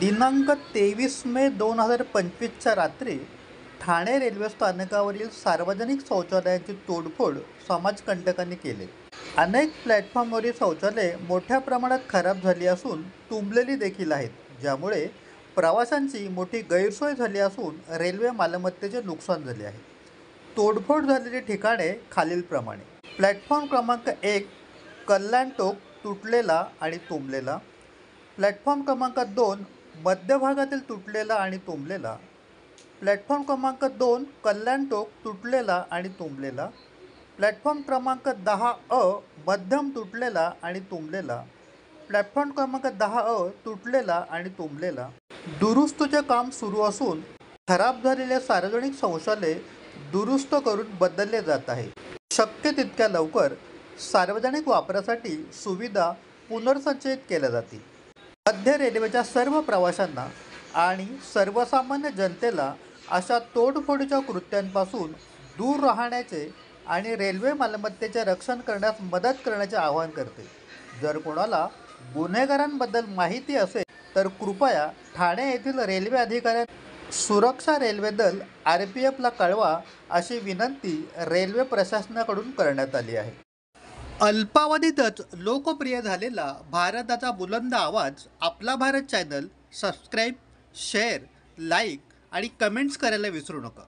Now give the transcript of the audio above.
दिनांक 23 मे 2025च्या रात्री ठाणे रेल्वे स्थानकावरील सार्वजनिक शौचालयांची तोडफोड समाजकंटकांनी केली। अनेक प्लॅटफॉर्मवरील शौचालये मोठ्या प्रमाणात खराब झाली असून तुंबलेली देखील आहेत, ज्यामुळे प्रवाशांची मोठी गैरसोय झाली असून रेल्वे मालमत्तेचे नुकसान झाले आहे। तोडफोड झालेली ठिकाणे खालीलप्रमाणे: प्लॅटफॉर्म क्रमांक 1 कल्याण टोक तुटलेला आणि तुंबलेला, प्लॅटफॉर्म क्रमांक 2 मध्यभागातील तुटलेला आणि तुंबलेला, प्लॅटफॉर्म क्रमांक 2 कल्याण टोक तुटलेला आणि तुंबलेला, प्लॅटफॉर्म क्रमांक 10 मध्यम तुटलेला आणि तुंबलेला, प्लॅटफॉर्म क्रमांक 10 तुटलेला आणि तुंबलेला। दुरुस्तीचे काम सुरू असून खराब झालेले सार्वजनिक शौचालय दुरुस्त करून बदलले जात आहे। शक्य तितक्या लवकर सार्वजनिक वापरासाठी सुविधा पुनर्संचयित केल्या जातील। मध्य रेल्वेच्या सर्व प्रवाशांना आणि सर्वसामान्य जनतेला अशा तोडफोडीच्या कृत्यांपासून दूर राहण्याचे आणि रेल्वे मालमत्तेचे रक्षण करण्यास मदत करण्याचे आवाहन करते। जर कोणाला गुन्हेगारांबद्दल माहिती असेल तर कृपया ठाणे येथील रेल्वे अधिकाऱ्यांना सुरक्षा रेल्वे दल RPFला कळवा, अशी विनंती रेल्वे प्रशासनाकडून करण्यात आली आहे। अल्पावधीतच लोकप्रिय झालेला भारताचा बुलंद आवाज आपला Bharat channel subscribe, share, like आणि कमेंट्स करायला विसरू नका।